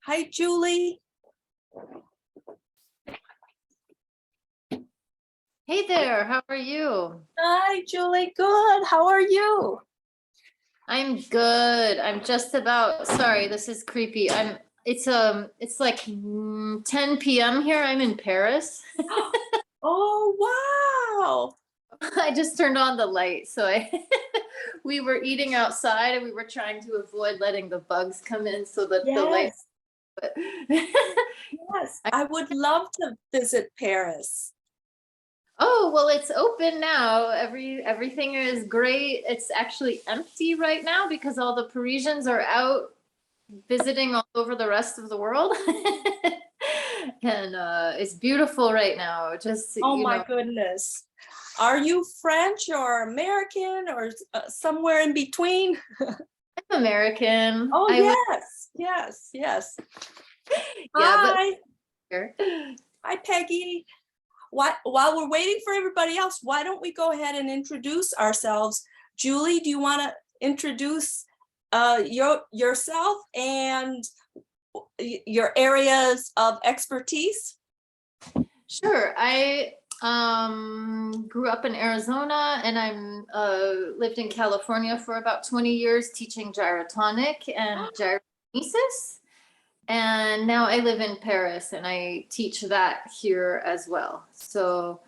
Hi, Julie. Hey there, how are you? Hi, Julie. Good. How are you? I'm good. I'm just about, sorry, this is creepy. It's like 10 p.m. here. I'm in Paris. Oh, wow. I just turned on the light. We were eating outside and we were trying to avoid letting the bugs come in so that the light. Yes. But Yes. I would love to visit Paris. oh, well, it's open now. Everything is great. It's actually empty right now because all the Parisians are out visiting all over the rest of the world. And it's beautiful right now. Just, Oh, my goodness. Are you French or American or somewhere in between? I'm American. Oh, I yes. yeah, Hi. but Hi, Peggy. While we're waiting for everybody else, why don't we go ahead and introduce ourselves? Julie, do you want to introduce yourself and your areas of expertise? sure. I grew up in Arizona and I'm lived in California for about 20 years teaching gyrotonic and gyrokinesis. And now I live in Paris and I teach that here as well. So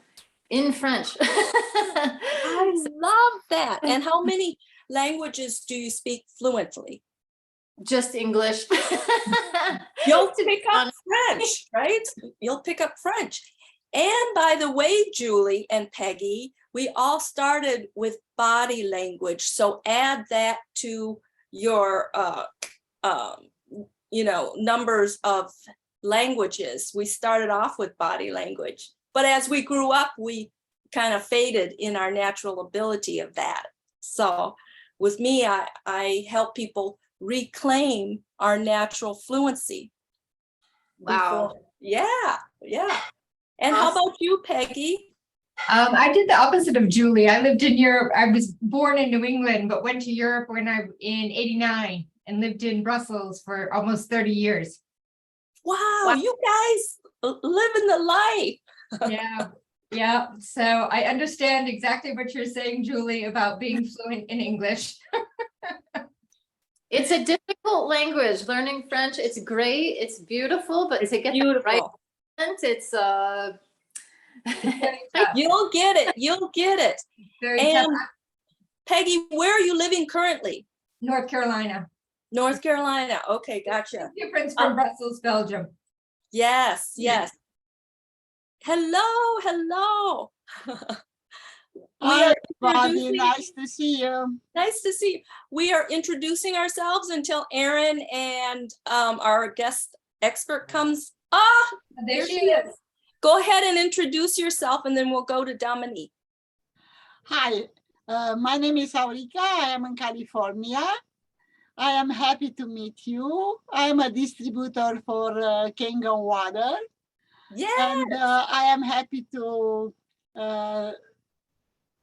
in French. I love that. And how many languages do you speak fluently? Just English. You'll pick up French, right? You'll pick up French. And by the way, Julie and Peggy, we all started with body language. So add that to your, numbers of languages. We started off with body language, but as we grew up, we kind of faded in our natural ability of that. So with me, I help people reclaim our natural fluency. Wow. Yeah. And how about you, Peggy? I did the opposite of Julie. I lived in Europe. I was born in New England, but went to Europe when in '89 and lived in Brussels for almost 30 years. Wow, you guys living the life. Yeah. So I understand exactly what you're saying, Julie, about being fluent in English. It's a difficult language. Learning French, it's great, it's beautiful, but to get beautiful. the right accent, it's You'll get it. Very and tough. Peggy, where are you living currently? North Carolina. North Carolina. Okay, gotcha. Difference from Brussels, Belgium. Yes. Hello. Hi, everybody. Nice to see you. Nice to see you. We are introducing ourselves until Erin and our guest expert comes. There she is. Go ahead and introduce yourself, and then we'll go to Dominique. Hi, my name is Aurica. I am in California. I am happy to meet you. I am a distributor for Kangen water. Yeah. And I am happy to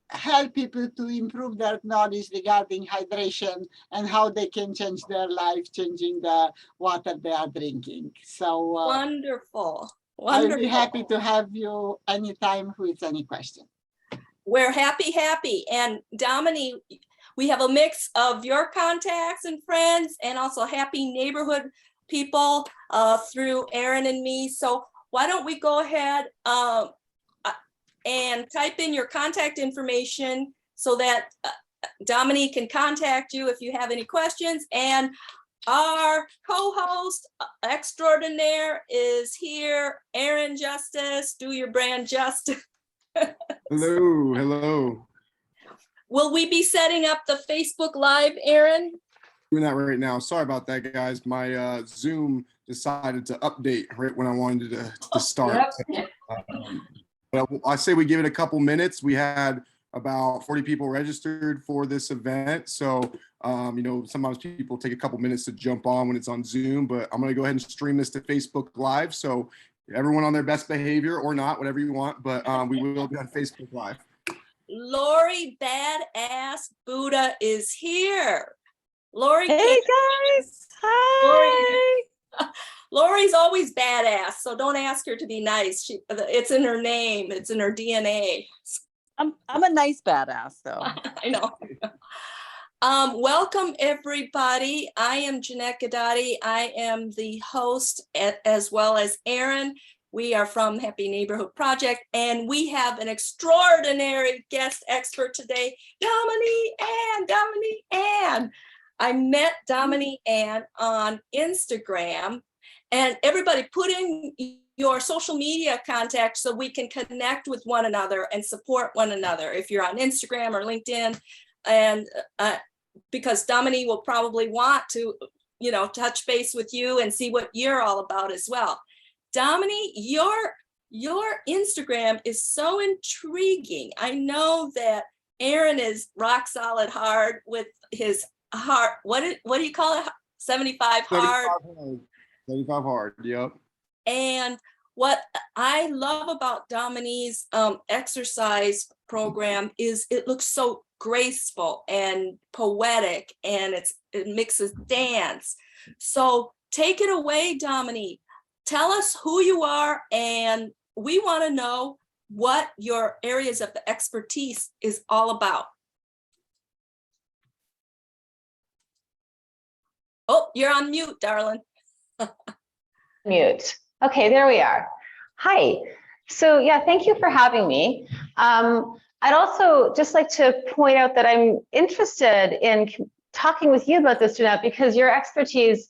help people to improve their knowledge regarding hydration and how they can change their life, changing the water they are drinking. So wonderful. I'll be happy to have you anytime with any question. We're happy. And Domini, we have a mix of your contacts and friends and also happy neighborhood people through Erin and me. So why don't we go ahead and type in your contact information so that Dominique can contact you if you have any questions. And our co-host extraordinaire is here, Erin Jestice. Do your brand justice. Hello. Will we be setting up the Facebook Live, Erin? Doing that right now. Sorry about that, guys. My Zoom decided to update right when I wanted to start. Yep. But I say we give it a couple minutes. We had about 40 people registered for this event. So, sometimes people take a couple minutes to jump on when it's on Zoom, but I'm going to go ahead and stream this to Facebook Live. So everyone on their best behavior or not, whatever you want, but we will be on Facebook Live. Lori Badass Buddha is here. Lori. Hey guys. Hi. Lori, Lori's always badass, so don't ask her to be nice. It's in her name. It's in her DNA. I'm a nice badass though. I know. Welcome everybody. I am Janette Ghedotte. I am the host as well as Erin. We are from Happy Neighborhood Project, and we have an extraordinary guest expert today, Domini Anne. I met Domini Anne on Instagram, and everybody put in your social media contact so we can connect with one another and support one another if you're on Instagram or LinkedIn. And because Domini will probably want to, touch base with you and see what you're all about as well. Domini, your Instagram is so intriguing. I know that Aaron is rock solid hard with his heart. What do you call it? 75 hard. 75 hard. Yep. And what I love about Domini's exercise program is it looks so graceful and poetic, and it mixes dance. So take it away, Domini. Tell us who you are, and we want to know what your areas of the expertise is all about. Oh, you're on mute, darling. Mute. Okay, there we are. Hi. So yeah, thank you for having me. I'd also just like to point out that I'm interested in talking with you about this, Janette, because your expertise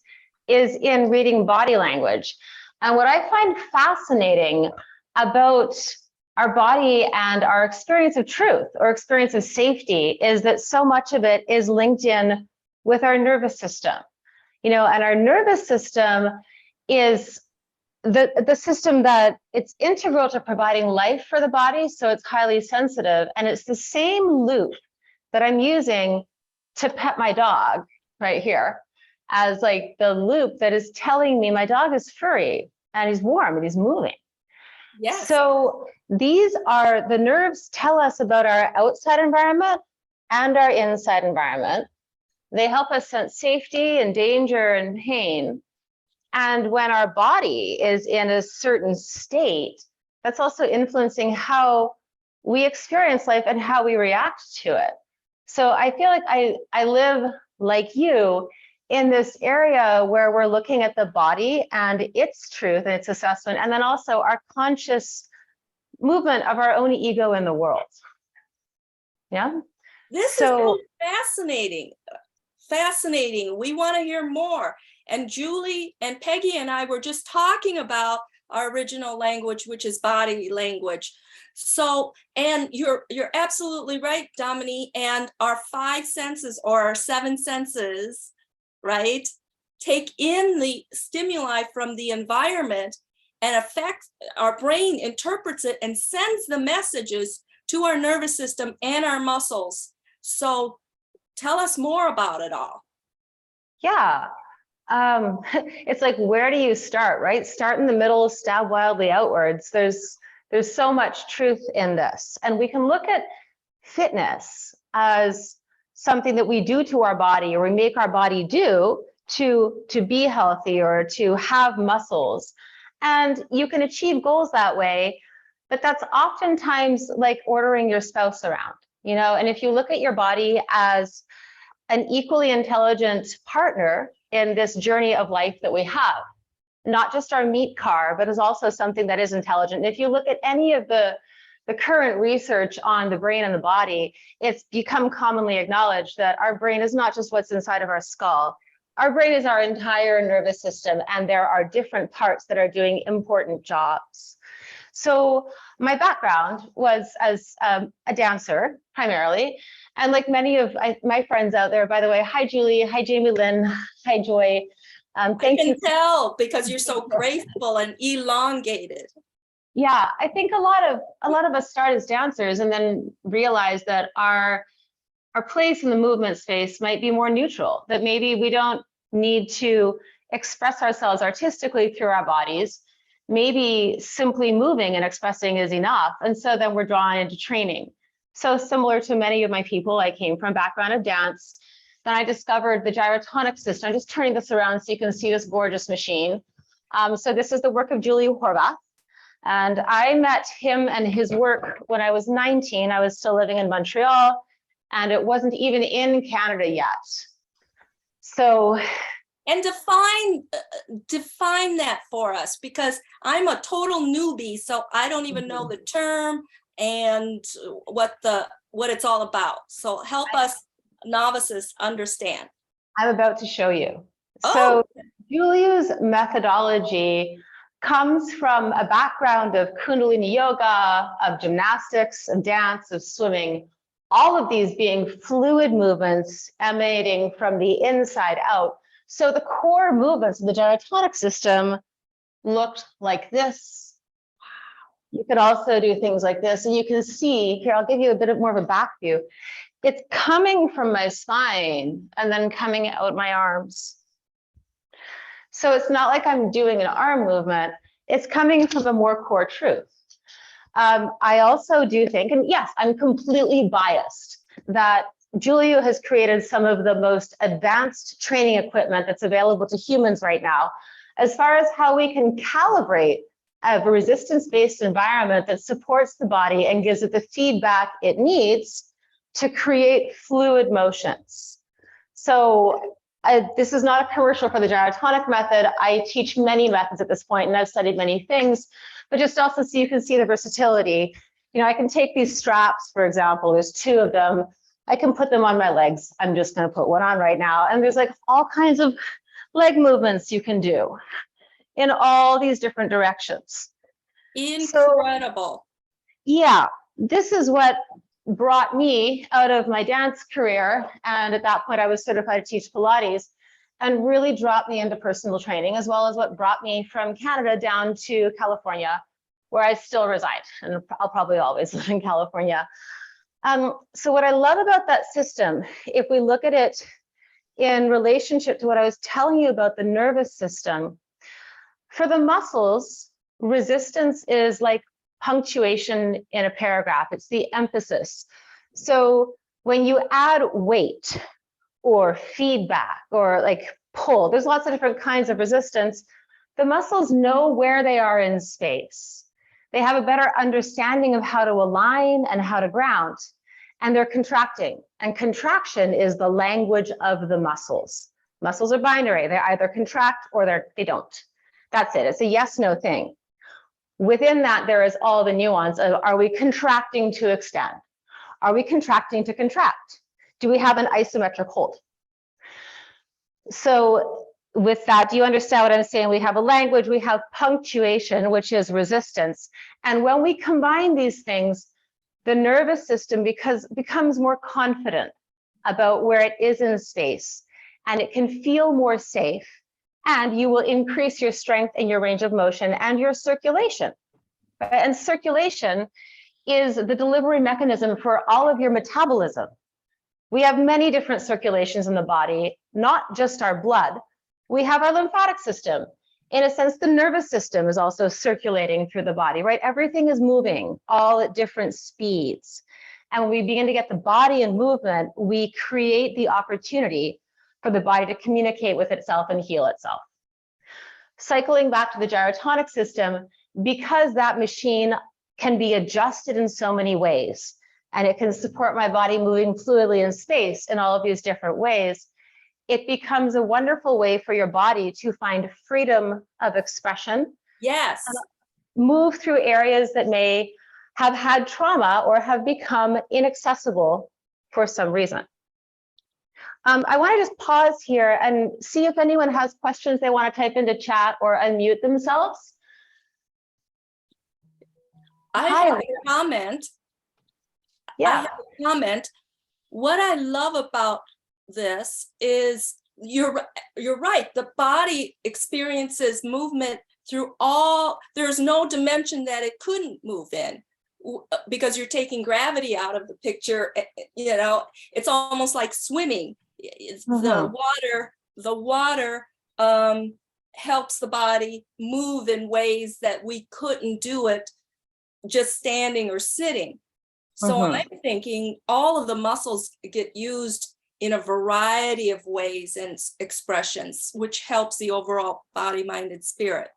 is in reading body language. And what I find fascinating about our body and our experience of truth or experience of safety is that so much of it is linked in with our nervous system. And our nervous system is the system that it's integral to providing life for the body, so it's highly sensitive, and it's the same loop that I'm using to pet my dog right here as like the loop that is telling me my dog is furry and he's warm and he's moving. Yes. So these are the nerves tell us about our outside environment and our inside environment. They help us sense safety and danger and pain. And when our body is in a certain state, that's also influencing how we experience life and how we react to it. So I feel like I live like you in this area where we're looking at the body and its truth and its assessment, and then also our conscious movement of our own ego in the world. Yeah. This is so fascinating. Fascinating. We want to hear more. And Julie and Peggy and I were just talking about our original language, which is body language. So, and you're absolutely right, Domini, and our 5 senses or our 7 senses, right, take in the stimuli from the environment and affect our brain, interprets it and sends the messages to our nervous system and our muscles. So tell us more about it all. Yeah. It's like, where do you start, right? Start in the middle, stab wildly outwards. There's so much truth in this. And we can look at fitness as something that we do to our body, or we make our body do to be healthy or to have muscles. And you can achieve goals that way, but that's oftentimes like ordering your spouse around, and if you look at your body as an equally intelligent partner in this journey of life that we have, not just our meat car, but is also something that is intelligent. And if you look at any of the current research on the brain and the body, it's become commonly acknowledged that our brain is not just what's inside of our skull. Our brain is our entire nervous system, and there are different parts that are doing important jobs. So my background was as a dancer primarily. And like many of my friends out there, by the way, hi, Julie, hi, Jamie Lynn, hi, Joy. Thank you. I can tell because you're so graceful and elongated. Yeah, I think a lot of us start as dancers and then realize that our place in the movement space might be more neutral, that maybe we don't need to express ourselves artistically through our bodies. Maybe simply moving and expressing is enough. And so then we're drawn into training. So similar to many of my people, I came from a background of dance. Then I discovered the gyrotonic system. I'm just turning this around so you can see this gorgeous machine. So this is the work of Julie Horvath. And I met him and his work when I was 19. I was still living in Montreal, and it wasn't even in Canada yet. So, and define that for us, because I'm a total newbie, so I don't even know the term and what it's all about. So help us novices understand. I'm about to show you. Oh. So Julie's methodology comes from a background of Kundalini yoga, of gymnastics, of dance, of swimming, all of these being fluid movements emanating from the inside out. So the core movements of the gyrotonic system looked like this. You could also do things like this, and you can see here, I'll give you a bit more of a back view. It's coming from my spine and then coming out my arms. So it's not like I'm doing an arm movement, it's coming from a more core truth. I also do think, and yes, I'm completely biased, that Julia has created some of the most advanced training equipment that's available to humans right now, as far as how we can calibrate a resistance-based environment that supports the body and gives it the feedback it needs to create fluid motions. So this is not a commercial for the gyrotonic method. I teach many methods at this point, and I've studied many things, but just also so you can see the versatility. You know, I can take these straps, for example, there's 2 of them. I can put them on my legs. I'm just going to put one on right now. And there's like all kinds of leg movements you can do in all these different directions. Incredible. So, yeah, this is what brought me out of my dance career. And at that point, I was certified to teach Pilates, and really dropped me into personal training, as well as what brought me from Canada down to California, where I still reside. And I'll probably always live in California. So what I love about that system, if we look at it in relationship to what I was telling you about the nervous system, for the muscles, resistance is like punctuation in a paragraph. It's the emphasis. So when you add weight or feedback or like pull, there's lots of different kinds of resistance. The muscles know where they are in space. They have a better understanding of how to align and how to ground, and they're contracting. And contraction is the language of the muscles. Muscles are binary. They either contract or they don't. That's it. It's a yes/no thing. Within that, there is all the nuance of, are we contracting to extend? Are we contracting to contract? Do we have an isometric hold? So with that, do you understand what I'm saying? We have a language, we have punctuation, which is resistance. And when we combine these things, the nervous system becomes more confident about where it is in space, and it can feel more safe, and you will increase your strength and your range of motion and your circulation. And circulation is the delivery mechanism for all of your metabolism. We have many different circulations in the body, not just our blood. We have our lymphatic system. In a sense, the nervous system is also circulating through the body, right? Everything is moving all at different speeds. And when we begin to get the body in movement, we create the opportunity for the body to communicate with itself and heal itself. Cycling back to the gyrotonic system, because that machine can be adjusted in so many ways, and it can support my body moving fluidly in space in all of these different ways, it becomes a wonderful way for your body to find freedom of expression. Yes. Move through areas that may have had trauma or have become inaccessible for some reason. I want to just pause here and see if anyone has questions they want to type into chat or unmute themselves. I have a comment. Yeah. I have a comment. What I love about this is you're right. The body experiences movement through there's no dimension that it couldn't move in, because you're taking gravity out of the picture. You know, it's almost like swimming. The water helps the body move in ways that we couldn't do it just standing or sitting. So I'm thinking all of the muscles get used in a variety of ways and expressions, which helps the overall body, mind, and spirit.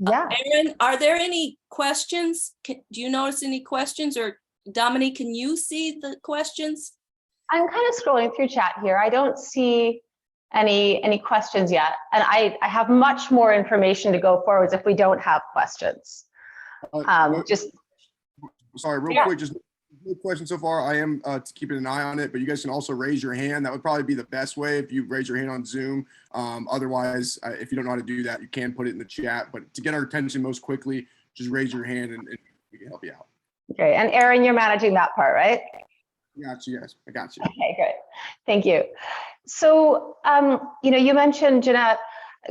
Yeah. Erin, are there any questions? Do you notice any questions, or Dominique, can you see the questions? I'm kind of scrolling through chat here. I don't see any questions yet. And I have much more information to go forwards if we don't have questions. Just Sorry, real Yeah. quick, just no question so far. I am keeping an eye on it, but you guys can also raise your hand. That would probably be the best way if you raise your hand on Zoom. Otherwise, if you don't know how to do that, you can put it in the chat. But to get our attention most quickly, just raise your hand and we can help you out. okay. And Erin, you're managing that part, right? Got you, yes. I got you. Okay, great. Thank you. So, you mentioned, Janette,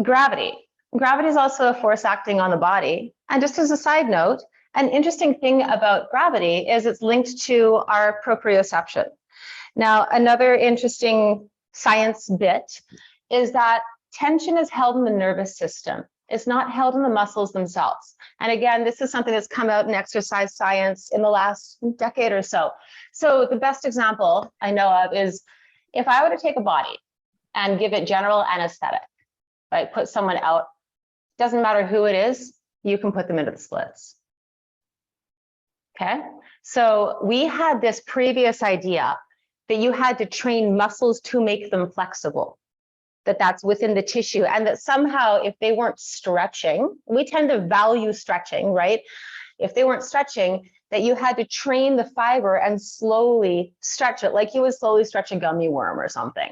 gravity. Gravity is also a force acting on the body. And just as a side note, an interesting thing about gravity is it's linked to our proprioception. Now, another interesting science bit is that tension is held in the nervous system. It's not held in the muscles themselves. And again, this is something that's come out in exercise science in the last decade or so. So the best example I know of is if I were to take a body and give it general anesthetic, right? Put someone out, doesn't matter who it is, you can put them into the splits. Okay, so we had this previous idea that you had to train muscles to make them flexible, that's within the tissue, and that somehow if they weren't stretching, we tend to value stretching, right? If they weren't stretching, that you had to train the fiber and slowly stretch it, like you would slowly stretch a gummy worm or something.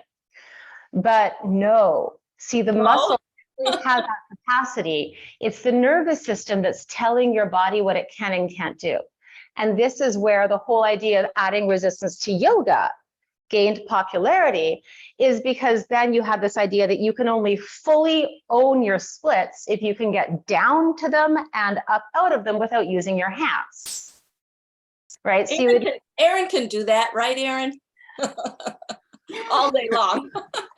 But no, see, the muscle has that capacity. It's the nervous system that's telling your body what it can and can't do. And this is where the whole idea of adding resistance to yoga gained popularity, is because then you have this idea that you can only fully own your splits if you can get down to them and up out of them without using your hands. Right? So Erin can do that, right, Erin? All day long.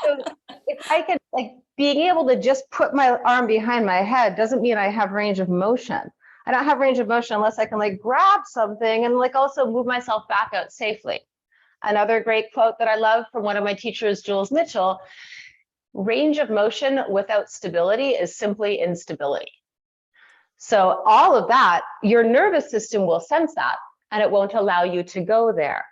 So if I could, like, being able to just put my arm behind my head doesn't mean I have range of motion. I don't have range of motion unless I can like grab something and like also move myself back out safely. Another great quote that I love from one of my teachers, Jules Mitchell: range of motion without stability is simply instability. So all of that, your nervous system will sense that, and it won't allow you to go there.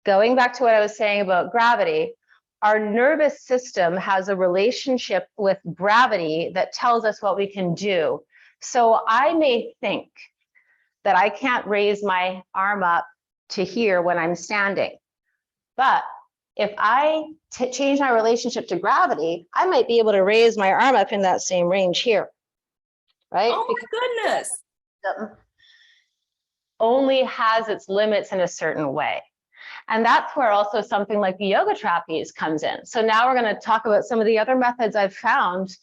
Going back to what I was saying about gravity, our nervous system has a relationship with gravity that tells us what we can do. So I may think that I can't raise my arm up to here when I'm standing, but if I change my relationship to gravity, I might be able to raise my arm up in that same range here, right? Oh my goodness. Only has its limits in a certain way. And that's where also something like the yoga trapeze comes in. So now we're going to talk about some of the other methods I've found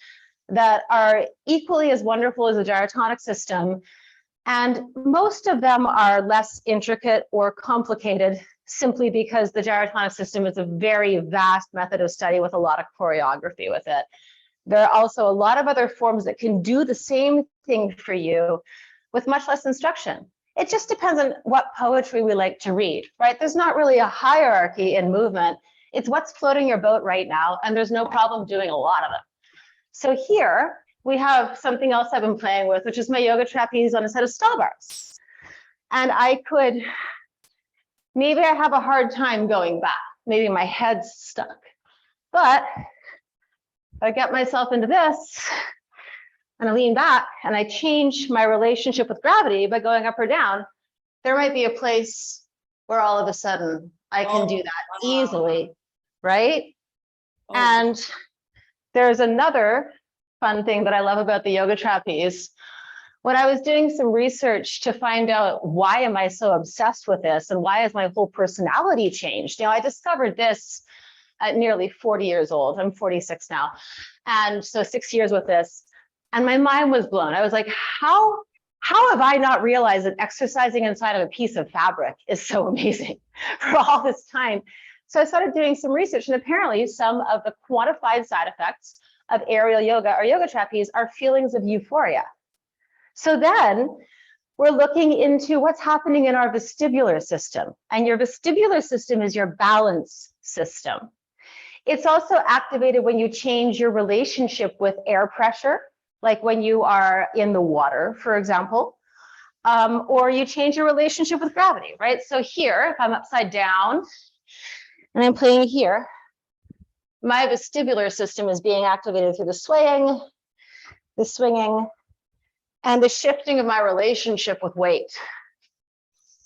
that are equally as wonderful as the gyrotonic system. And most of them are less intricate or complicated simply because the gyrotonic system is a very vast method of study with a lot of choreography with it. There are also a lot of other forms that can do the same thing for you with much less instruction. It just depends on what poetry we like to read, right? There's not really a hierarchy in movement. It's what's floating your boat right now, and there's no problem doing a lot of it. So here we have something else I've been playing with, which is my yoga trapeze on a set of stall bars. And I could, maybe I have a hard time going back. Maybe my head's stuck. But if I get myself into this, and I lean back and I change my relationship with gravity by going up or down, there might be a place where all of a sudden I can do that easily, right? And there's another fun thing that I love about the yoga trapeze. When I was doing some research to find out why am I so obsessed with this and why has my whole personality changed, I discovered this at nearly 40 years old. I'm 46 now. And so 6 years with this. And my mind was blown. I was like, how have I not realized that exercising inside of a piece of fabric is so amazing for all this time? So I started doing some research, and apparently some of the quantified side effects of aerial yoga or yoga trapeze are feelings of euphoria. So then we're looking into what's happening in our vestibular system. And your vestibular system is your balance system. It's also activated when you change your relationship with air pressure like when you are in the water, for example, or you change your relationship with gravity, right? So here, if I'm upside down and I'm playing here, my vestibular system is being activated through the swaying, the swinging, and the shifting of my relationship with weight.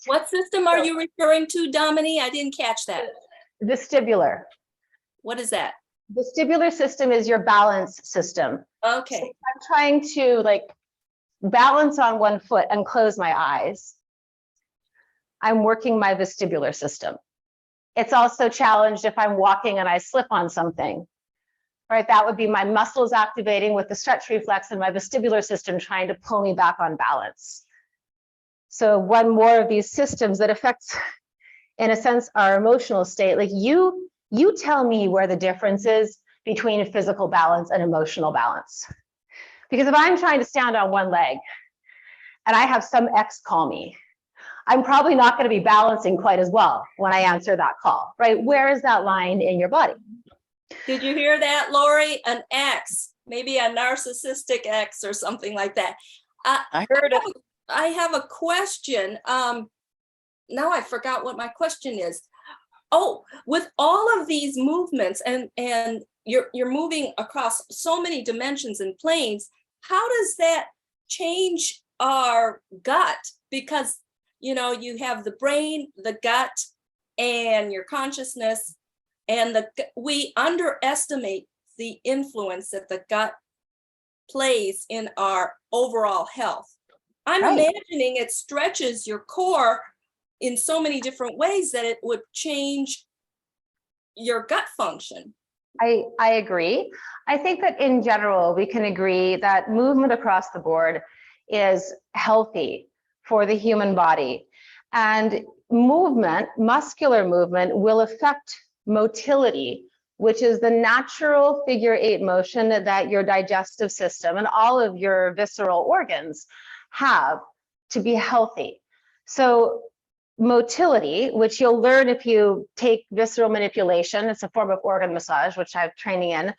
What system are you referring to, Domini? I didn't catch that. Vestibular. What is that? Vestibular system is your balance system. So Okay. if I'm trying to like balance on one foot and close my eyes, I'm working my vestibular system. It's also challenged if I'm walking and I slip on something, right? That would be my muscles activating with the stretch reflex and my vestibular system trying to pull me back on balance. So one more of these systems that affects, in a sense, our emotional state. Like you tell me where the difference is between physical balance and emotional balance. Because if I'm trying to stand on one leg and I have some ex call me, I'm probably not going to be balancing quite as well when I answer that call, right? Where is that line in your body? Did you hear that, Lori? An ex, maybe a narcissistic ex or something like that. I heard it. I have a question. Now I forgot what my question is. Oh, with all of these movements and you're moving across so many dimensions and planes, how does that change our gut? Because, you know, you have the brain, the gut, and your consciousness, and we underestimate the influence that the gut plays in our overall health. I'm imagining it stretches your core in so many different ways that it would change your gut function. I agree. I think that in general, we can agree that movement across the board is healthy for the human body. And movement, muscular movement, will affect motility, which is the natural figure 8 motion that your digestive system and all of your visceral organs have to be healthy. So motility, which you'll learn if you take visceral manipulation, it's a form of organ massage, which I have training in.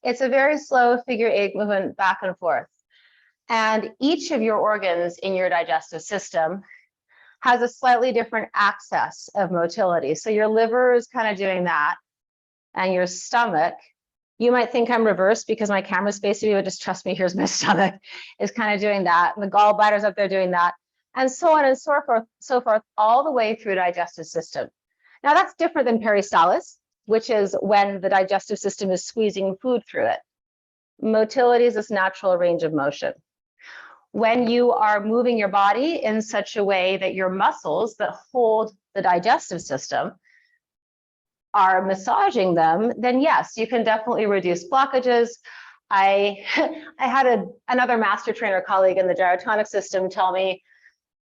It's a very slow figure 8 movement back and forth. And each of your organs in your digestive system has a slightly different access of motility. So your liver is kind of doing that, and your stomach, you might think I'm reversed because my camera's facing you, but just trust me, here's my stomach, is kind of doing that. And the gallbladder's up there doing that, and so on and so forth, all the way through digestive system. Now that's different than peristalsis, which is when the digestive system is squeezing food through it. Motility is this natural range of motion. When you are moving your body in such a way that your muscles that hold the digestive system are massaging them, then yes, you can definitely reduce blockages. I had another master trainer colleague in the gyrotonic system tell me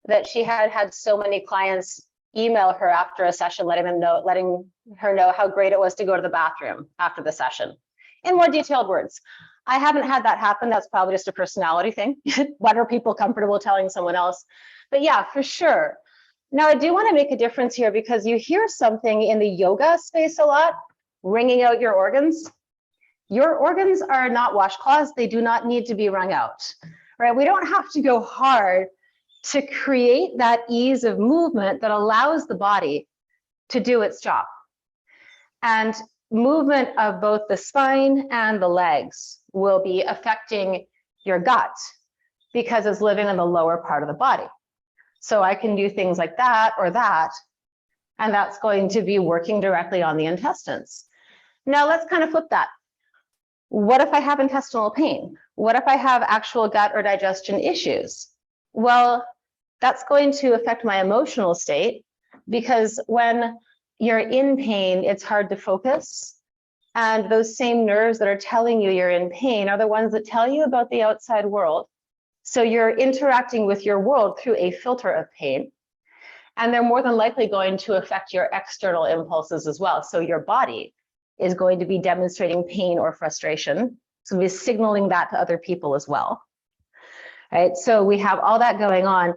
that she had so many clients email her after a session, letting her know how great it was to go to the bathroom after the session, in more detailed words. I haven't had that happen. That's probably just a personality thing. When are people comfortable telling someone else? But yeah, for sure. Now, I do want to make a difference here because you hear something in the yoga space a lot, wringing out your organs. Your organs are not washcloths. They do not need to be wrung out, right? We don't have to go hard to create that ease of movement that allows the body to do its job. And movement of both the spine and the legs will be affecting your gut because it's living in the lower part of the body. So I can do things like that or that, and that's going to be working directly on the intestines. Now let's kind of flip that. What if I have intestinal pain? What if I have actual gut or digestion issues? Well, that's going to affect my emotional state, because when you're in pain, it's hard to focus. And those same nerves that are telling you you're in pain are the ones that tell you about the outside world. So you're interacting with your world through a filter of pain, and they're more than likely going to affect your external impulses as well. So your body is going to be demonstrating pain or frustration. So we're signaling that to other people as well, right? So we have all that going on.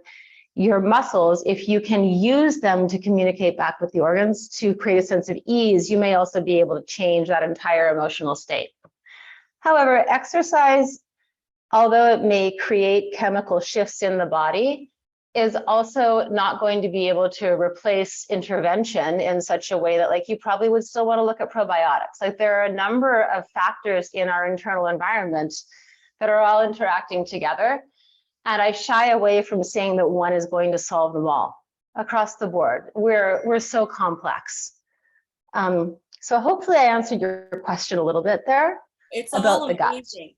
Your muscles, if you can use them to communicate back with the organs to create a sense of ease, you may also be able to change that entire emotional state. However, exercise although it may create chemical shifts in the body, is also not going to be able to replace intervention in such a way that, like, you probably would still want to look at probiotics. Like, there are a number of factors in our internal environment that are all interacting together. And I shy away from saying that one is going to solve them all across the board. We're so complex. So hopefully I answered your question a little bit there. It's about all the gut. amazing.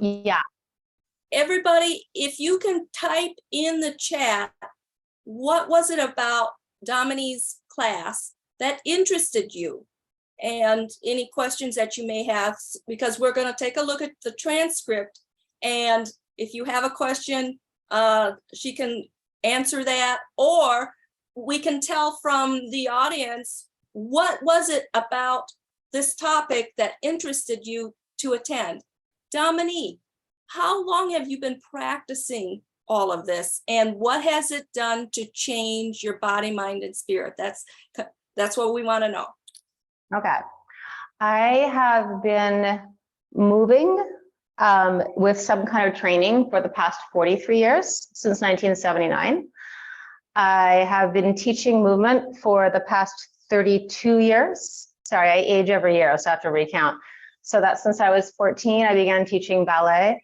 Yeah. Everybody, if you can type in the chat, what was it about Domini's class that interested you? And any questions that you may have, because we're going to take a look at the transcript. And if you have a question, she can answer that, or we can tell from the audience, what was it about this topic that interested you to attend? Dominique, how long have you been practicing all of this, and what has it done to change your body, mind, and spirit? That's what we want to know. Okay. I have been moving with some kind of training for the past 43 years, since 1979. I have been teaching movement for the past 32 years. Sorry, I age every year, so I have to recount. So that's since I was 14, I began teaching ballet.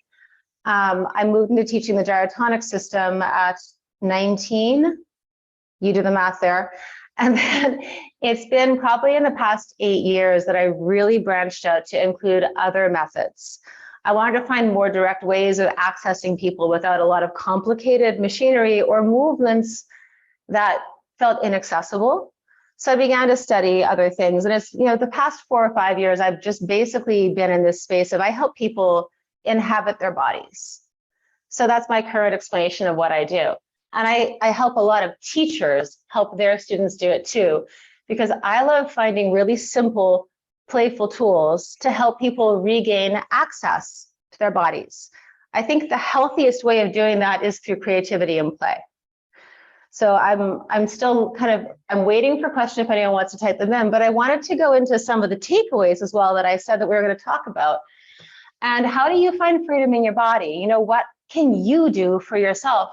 I moved into teaching the gyrotonic system at 19. You do the math there. And then it's been probably in the past 8 years that I really branched out to include other methods. I wanted to find more direct ways of accessing people without a lot of complicated machinery or movements that felt inaccessible. So I began to study other things. And it's, the past 4 or 5 years, I've just basically been in this space of I help people inhabit their bodies. So that's my current explanation of what I do. And I help a lot of teachers help their students do it too, because I love finding really simple, playful tools to help people regain access to their bodies. I think the healthiest way of doing that is through creativity and play. So I'm still I'm waiting for questions if anyone wants to type them in, but I wanted to go into some of the takeaways as well that I said that we were going to talk about. And how do you find freedom in your body? What can you do for yourself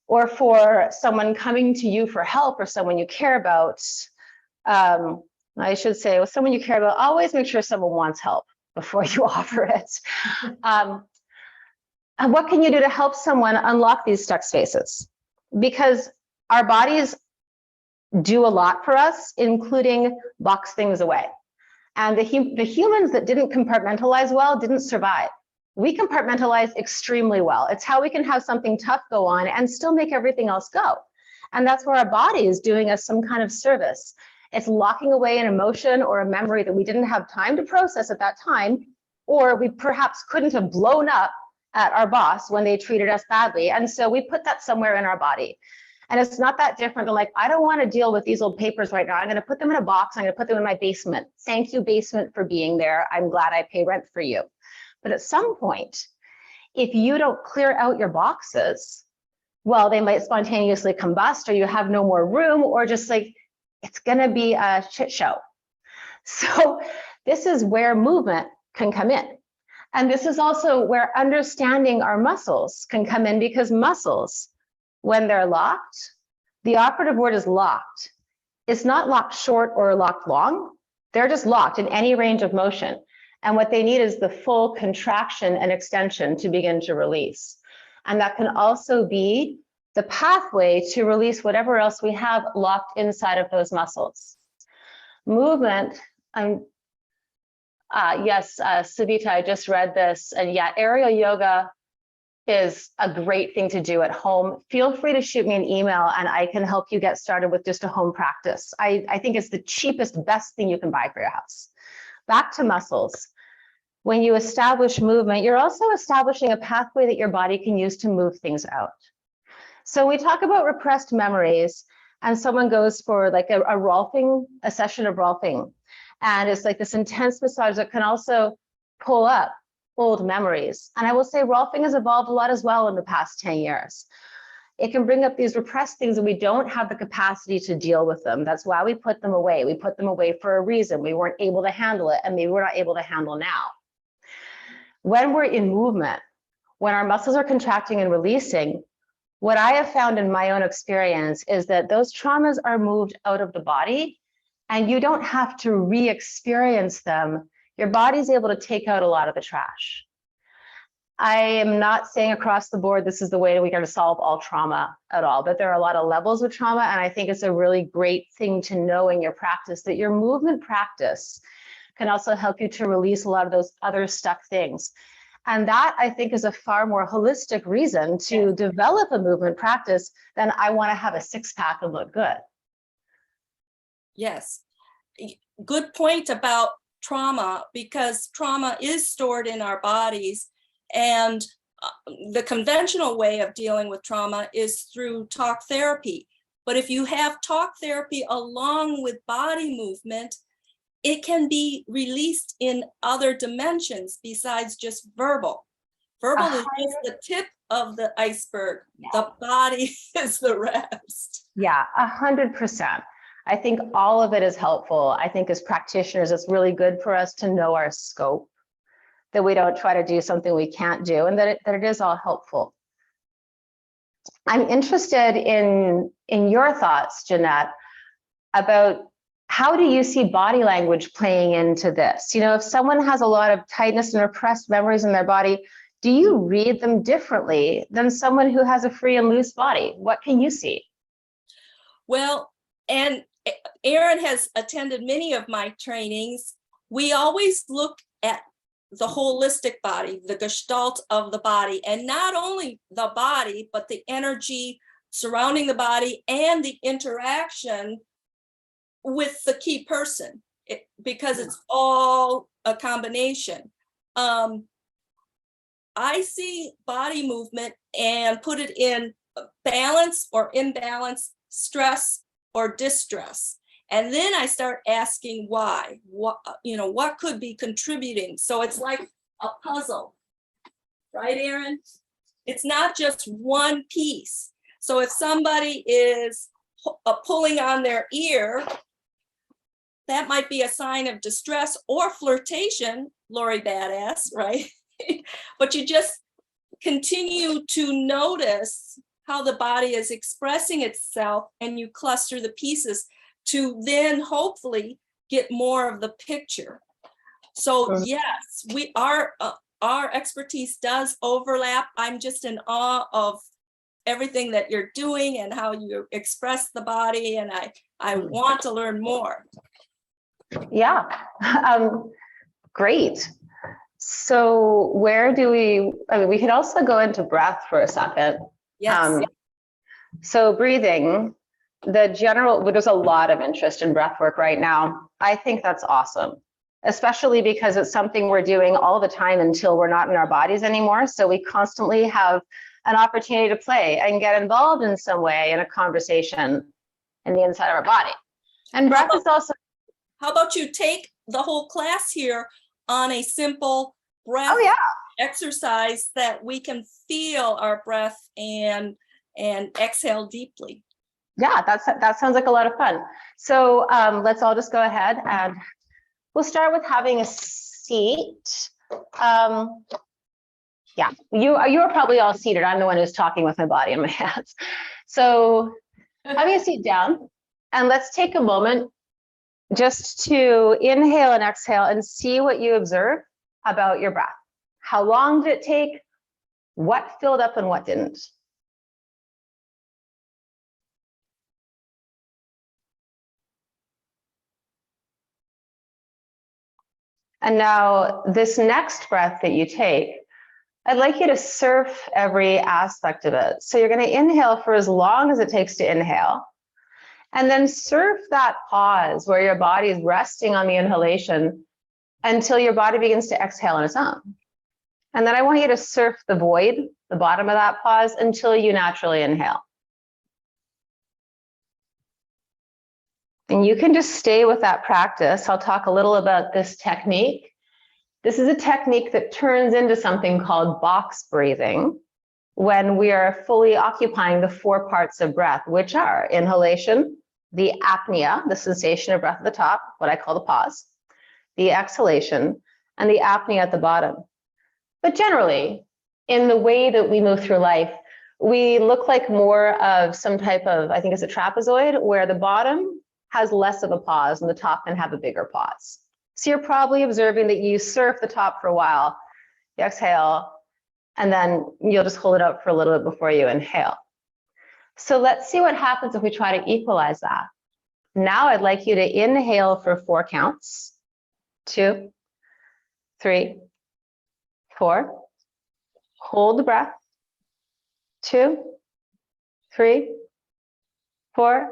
or for someone coming to you for help or someone you care about? I should say, with someone you care about, always make sure someone wants help before you offer it. And what can you do to help someone unlock these stuck spaces? Because our bodies do a lot for us, including box things away. And the humans that didn't compartmentalize well didn't survive. We compartmentalize extremely well. It's how we can have something tough go on and still make everything else go. And that's where our body is doing us some kind of service. It's locking away an emotion or a memory that we didn't have time to process at that time, or we perhaps couldn't have blown up at our boss when they treated us badly. And so we put that somewhere in our body. And it's not that different than like, I don't want to deal with these old papers right now. I'm going to put them in a box. I'm going to put them in my basement. Thank you, basement, for being there. I'm glad I pay rent for you. But at some point, if you don't clear out your boxes, well, they might spontaneously combust, or you have no more room, or just like, it's going to be a shit show. So this is where movement can come in. And this is also where understanding our muscles can come in, because muscles, when they're locked, the operative word is locked. It's not locked short or locked long. They're just locked in any range of motion. And what they need is the full contraction and extension to begin to release. And that can also be the pathway to release whatever else we have locked inside of those muscles. Movement, yes, Savita, I just read this. And yeah, aerial yoga is a great thing to do at home. Feel free to shoot me an email and I can help you get started with just a home practice. I think it's the cheapest, best thing you can buy for your house. Back to muscles. When you establish movement, you're also establishing a pathway that your body can use to move things out. So we talk about repressed memories, and someone goes for like a session of rolfing. And it's like this intense massage that can also pull up old memories. And I will say rolfing has evolved a lot as well in the past 10 years. It can bring up these repressed things and we don't have the capacity to deal with them. That's why we put them away. We put them away for a reason. We weren't able to handle it, and maybe we're not able to handle now. when we're in movement, when our muscles are contracting and releasing, what I have found in my own experience is that those traumas are moved out of the body and you don't have to re-experience them. Your body's able to take out a lot of the trash. I am not saying across the board this is the way we're going to solve all trauma at all, but there are a lot of levels of trauma, and I think it's a really great thing to know in your practice that your movement practice can also help you to release a lot of those other stuck things. And that, I think, is a far more holistic reason to develop a movement practice than I want to have a six-pack and look good. Yes, good point about trauma, because trauma is stored in our bodies. And the conventional way of dealing with trauma is through talk therapy. But if you have talk therapy along with body movement, it can be released in other dimensions besides just verbal. Verbal is just the tip of the iceberg. The body is the rest. Yeah, 100%. I think all of it is helpful. I think as practitioners, it's really good for us to know our scope, that we don't try to do something we can't do, and that it is all helpful. I'm interested in your thoughts, Janette, about how do you see body language playing into this? You know, if someone has a lot of tightness and repressed memories in their body, do you read them differently than someone who has a free and loose body? What can you see? Well, and Erin has attended many of my trainings. We always look at the holistic body, the gestalt of the body, and not only the body, but the energy surrounding the body and the interaction with the key person, because it's all a combination. I see body movement and put it in balance or imbalance, stress or distress. And then I start asking why, what could be contributing? So it's like a puzzle, right, Erin? It's not just one piece. So if somebody is pulling on their ear, that might be a sign of distress or flirtation, Lori Badass, right? But you just continue to notice how the body is expressing itself, and you cluster the pieces to then hopefully get more of the picture. So yes, our expertise does overlap. I'm just in awe of everything that you're doing and how you express the body, and I want to learn more. Yeah, great. So where do we could also go into breath for a second. Yes. So breathing, there's a lot of interest in breath work right now. I think that's awesome, especially because it's something we're doing all the time until we're not in our bodies anymore. So we constantly have an opportunity to play and get involved in some way in a conversation in the inside of our body. And breath is also. How about you take the whole class here on a simple breath exercise that we can feel our breath and exhale deeply. Yeah, that sounds like a lot of fun. So let's all just go ahead and we'll start with having a seat. Yeah, you are probably all seated. I'm the one who's talking with my body and my hands. So having a seat down, and let's take a moment just to inhale and exhale and see what you observe about your breath. How long did it take? What filled up and what didn't? And now this next breath that you take, I'd like you to surf every aspect of it. So you're going to inhale for as long as it takes to inhale. And then surf that pause where your body is resting on the inhalation until your body begins to exhale on its own. And then I want you to surf the void, the bottom of that pause, until you naturally inhale. And you can just stay with that practice. I'll talk a little about this technique. This is a technique that turns into something called box breathing when we are fully occupying the 4 parts of breath, which are inhalation, the apnea, the sensation of breath at the top, what I call the pause, the exhalation, and the apnea at the bottom. But generally, in the way that we move through life, we look like more of some type of, I think it's a trapezoid, where the bottom has less of a pause and the top can have a bigger pause. So you're probably observing that you surf the top for a while, you exhale, and then you'll just hold it out for a little bit before you inhale. So let's see what happens if we try to equalize that. Now I'd like you to inhale for 4 counts. 2, 3, 4. Hold the breath. 2, 3, 4.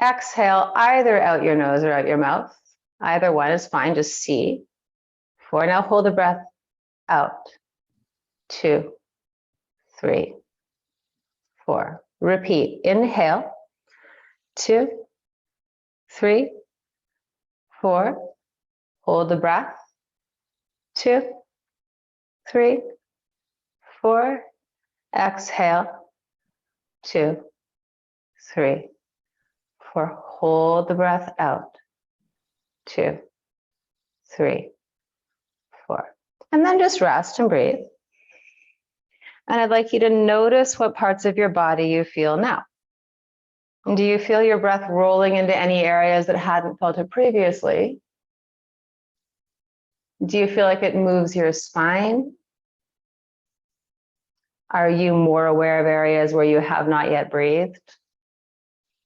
Exhale either out your nose or out your mouth. Either one is fine, just see. 4. Now hold the breath out. 2, 3, 4. Repeat. Inhale. 2, 3, 4. Hold the breath. 2, 3, 4. Exhale. 2, 3, 4. Hold the breath out. 2, 3, 4. And then just rest and breathe. And I'd like you to notice what parts of your body you feel now. And do you feel your breath rolling into any areas that hadn't felt it previously? Do you feel like it moves your spine? Are you more aware of areas where you have not yet breathed?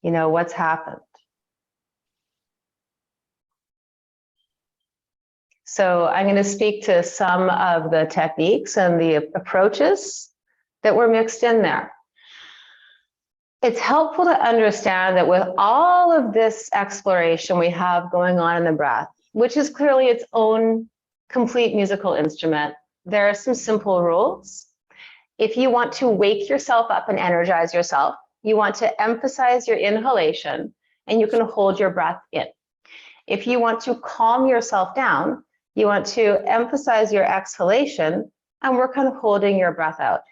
You know, what's happened? So I'm going to speak to some of the techniques and the approaches that were mixed in there. It's helpful to understand that with all of this exploration we have going on in the breath, which is clearly its own complete musical instrument, there are some simple rules. If you want to wake yourself up and energize yourself, you want to emphasize your inhalation and you can hold your breath in. If you want to calm yourself down, you want to emphasize your exhalation and work on holding your breath out.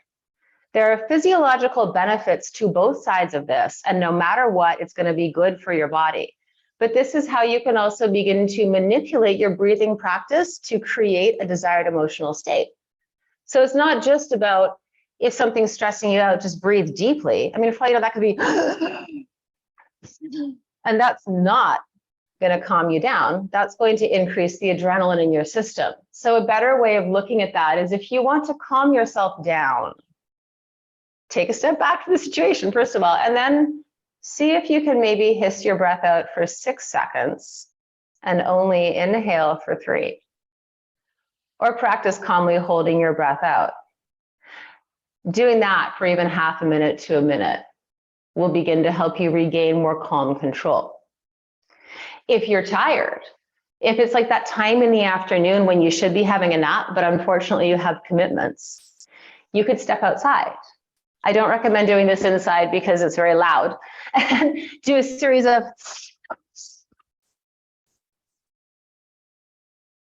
There are physiological benefits to both sides of this, and no matter what, it's going to be good for your body. But this is how you can also begin to manipulate your breathing practice to create a desired emotional state. So it's not just about if something's stressing you out, just breathe deeply. I mean, for all you know, that could be, and that's not going to calm you down. That's going to increase the adrenaline in your system. So a better way of looking at that is if you want to calm yourself down, take a step back to the situation, first of all, and then see if you can maybe hiss your breath out for 6 seconds and only inhale for 3. Or practice calmly holding your breath out. Doing that for even half a minute to a minute will begin to help you regain more calm control. If you're tired, if it's like that time in the afternoon when you should be having a nap, but unfortunately you have commitments, you could step outside. I don't recommend doing this inside because it's very loud. And do a series of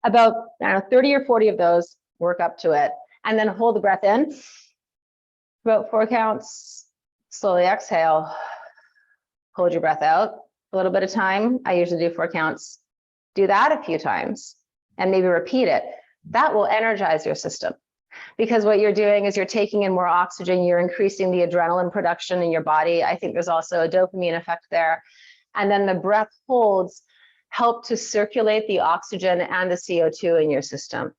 about 30 or 40 of those, work up to it, and then hold the breath in. About 4 counts, slowly exhale, hold your breath out a little bit of time. I usually do 4 counts. Do that a few times and maybe repeat it. That will energize your system because what you're doing is you're taking in more oxygen, you're increasing the adrenaline production in your body. I think there's also a dopamine effect there. And then the breath holds help to circulate the oxygen and the CO2 in your system.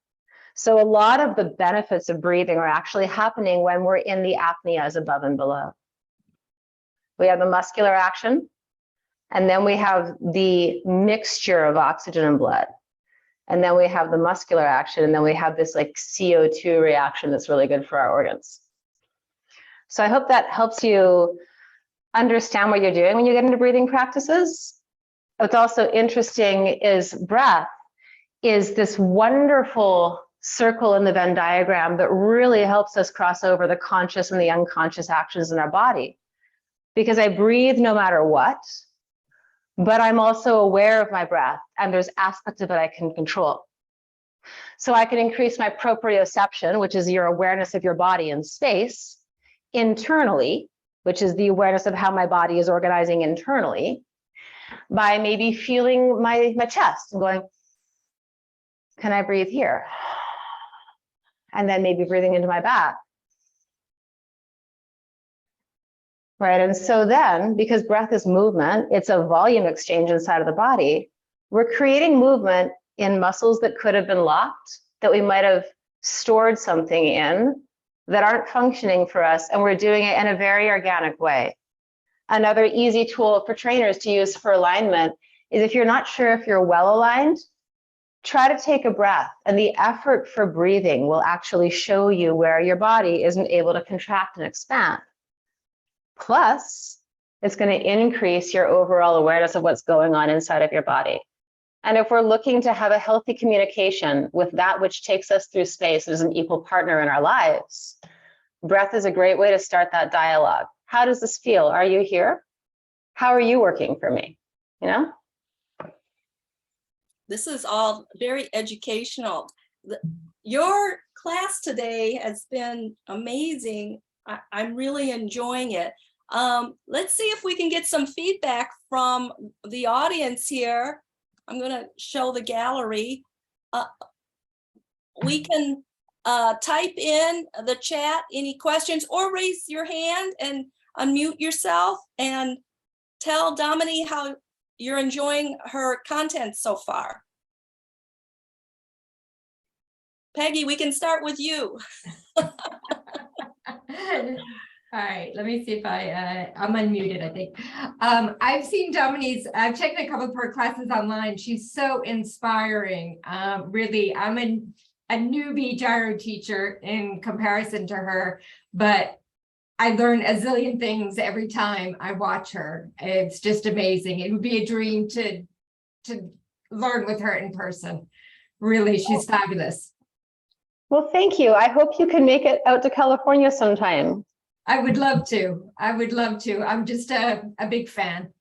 So a lot of the benefits of breathing are actually happening when we're in the apneas above and below. We have the muscular action, and then we have the mixture of oxygen and blood. And then we have the muscular action, and then we have this like CO2 reaction that's really good for our organs. So I hope that helps you understand what you're doing when you get into breathing practices. What's also interesting is breath is this wonderful circle in the Venn diagram that really helps us cross over the conscious and the unconscious actions in our body. Because I breathe no matter what, but I'm also aware of my breath and there's aspects of it I can control. So I can increase my proprioception, which is your awareness of your body in space, internally, which is the awareness of how my body is organizing internally, by maybe feeling my chest and going, can I breathe here? And then maybe breathing into my back. Right, and so then, because breath is movement, it's a volume exchange inside of the body. We're creating movement in muscles that could have been locked, that we might have stored something in, that aren't functioning for us, and we're doing it in a very organic way. Another easy tool for trainers to use for alignment is if you're not sure if you're well aligned, try to take a breath, and the effort for breathing will actually show you where your body isn't able to contract and expand. Plus, it's going to increase your overall awareness of what's going on inside of your body. And if we're looking to have a healthy communication with that which takes us through space as an equal partner in our lives, breath is a great way to start that dialogue. How does this feel? Are you here? How are you working for me? You know? This is all very educational. Your class today has been amazing. I'm really enjoying it. Let's see if we can get some feedback from the audience here. I'm going to show the gallery. We can type in the chat any questions, or raise your hand and unmute yourself and tell Domini how you're enjoying her content so far. Peggy, we can start with you. All right, let me see if I'm unmuted, I think. I've seen Domini's, I've taken a couple of her classes online. She's so inspiring. Really, I'm a newbie gyro teacher in comparison to her, but I learn a zillion things every time I watch her. It's just amazing. It would be a dream to learn with her in person. Really, she's fabulous. Well, thank you. I hope you can make it out to California sometime. I would love to. I would love to. I'm just a big fan.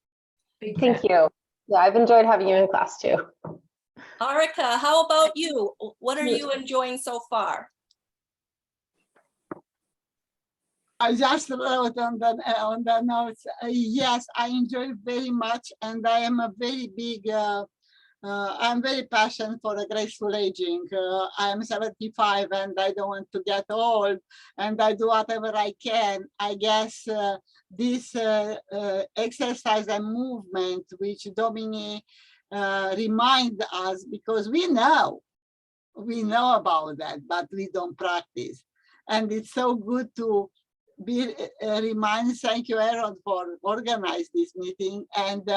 Thank you. Yeah, I've enjoyed having you in class too. Arika, how about you? What are you enjoying so far? I just wrote on the notes. Yes, I enjoy very much, and I am a very big. I'm very passionate for a graceful aging. I am 75 and I don't want to get old, and I do whatever I can. I guess this exercise and movement, which Domini remind us, because we know about that, but we don't practice. And it's so good to be reminded. Thank you, Aaron, for organizing this meeting. And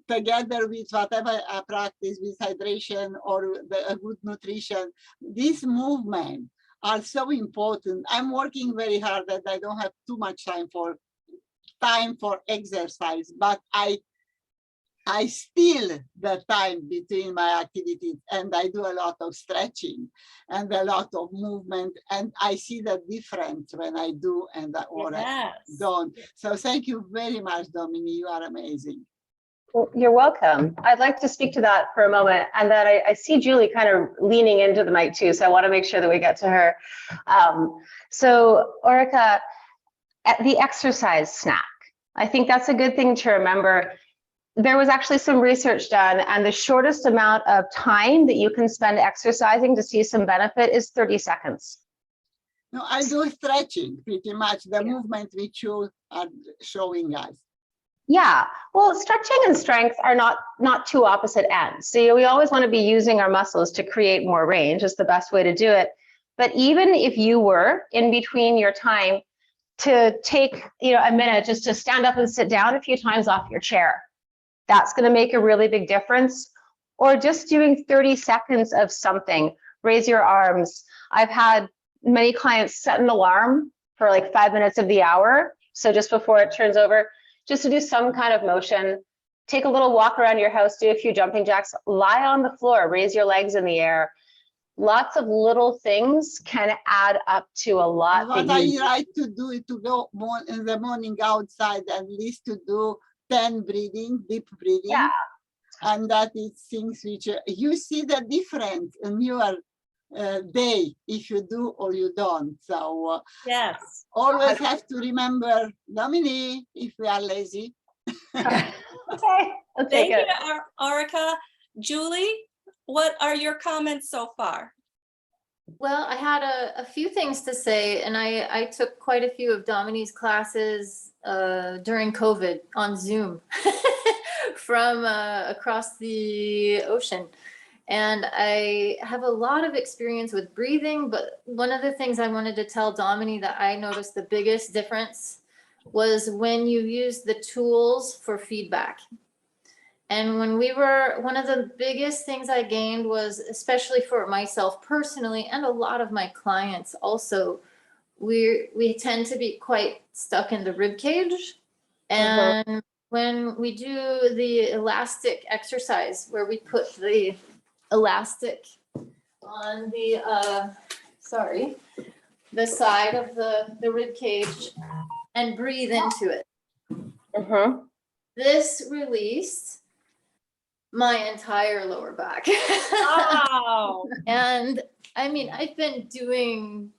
together with whatever I practice with hydration or a good nutrition, these movements are so important. I'm working very hard and I don't have too much time for exercise, but I steal the time between my activities, and I do a lot of stretching and a lot of movement, and I see the difference when I do and or I don't. So thank you very much, Domini. You are amazing. Well, you're welcome. I'd like to speak to that for a moment. And then I see Julie kind of leaning into the mic too. So I want to make sure that we get to her. So Orica, the exercise snack, I think that's a good thing to remember. There was actually some research done, and the shortest amount of time that you can spend exercising to see some benefit is 30 seconds. No, I do stretching pretty much, the movement which you are showing us. Yeah, well, stretching and strength are not two opposite ends. So we always want to be using our muscles to create more range. It's the best way to do it. But even if you were in between your time to take a minute just to stand up and sit down a few times off your chair, that's going to make a really big difference. Or just doing 30 seconds of something, raise your arms. I've had many clients set an alarm for like 5 minutes of the hour. So just before it turns over, just to do some kind of motion, take a little walk around your house, do a few jumping jacks, lie on the floor, raise your legs in the air. Lots of little things can add up to a lot. What I like to do is to go more in the morning outside, at least to do 10 breathing, deep breathing. Yeah. And that is things which you see the difference in your day if you do or you don't. So Yes. Always have to remember Domini if we are lazy. Okay, I'll Thank take it. you, Arika. Julie, what are your comments so far? Well, I had a few things to say, and I took quite a few of Domini's classes during COVID on Zoom from across the ocean. And I have a lot of experience with breathing, but one of the things I wanted to tell Domini that I noticed the biggest difference was when you use the tools for feedback. And when we were, one of the biggest things I gained was, especially for myself personally, and a lot of my clients also, we tend to be quite stuck in the rib cage. And when we do the elastic exercise, where we put the elastic on the, the side of the rib cage and breathe into it. This released my entire lower back. Wow. And I mean, I've been doing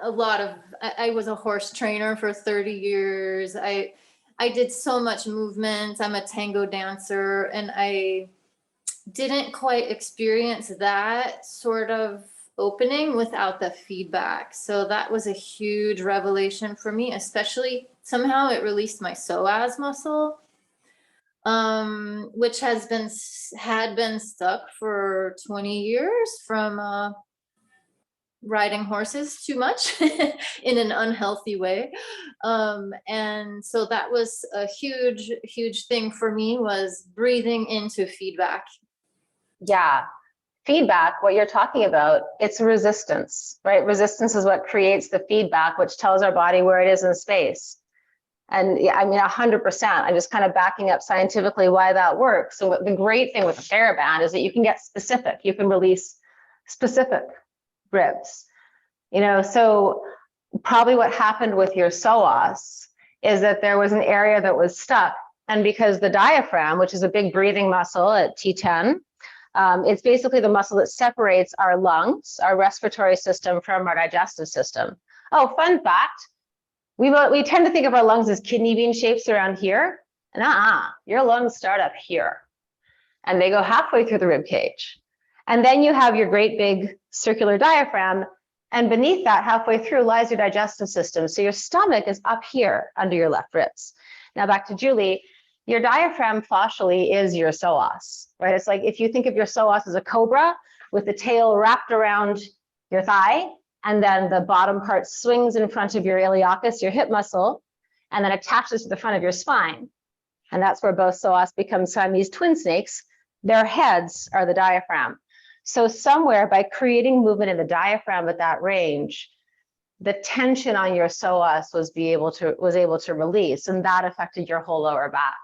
a lot of, I was a horse trainer for 30 years. I did so much movement. I'm a tango dancer, and I didn't quite experience that sort of opening without the feedback. So that was a huge revelation for me, especially somehow it released my psoas muscle, which had been stuck for 20 years from riding horses too much in an unhealthy way. And so that was a huge thing for me, was breathing into feedback. Yeah. Feedback, what you're talking about, it's resistance, right? Resistance is what creates the feedback, which tells our body where it is in space. And yeah, I mean, 100%, I'm just kind of backing up scientifically why that works. So the great thing with the TheraBand is that you can get specific, you can release specific ribs, you know. So probably what happened with your psoas is that there was an area that was stuck. And because the diaphragm, which is a big breathing muscle at T10, it's basically the muscle that separates our lungs, our respiratory system, from our digestive system. Oh, fun fact, we tend to think of our lungs as kidney bean shapes around here. And your lungs start up here and they go halfway through the rib cage. And then you have your great big circular diaphragm, and beneath that, halfway through, lies your digestive system. So your stomach is up here under your left ribs. Now back to Julie. Your diaphragm fascially is your psoas, right? It's like if you think of your psoas as a cobra with the tail wrapped around your thigh, and then the bottom part swings in front of your iliacus, your hip muscle, and then attaches to the front of your spine. And that's where both psoas become Siamese twin snakes. Their heads are the diaphragm. So somewhere by creating movement in the diaphragm at that range, the tension on your psoas was able to release, and that affected your whole lower back.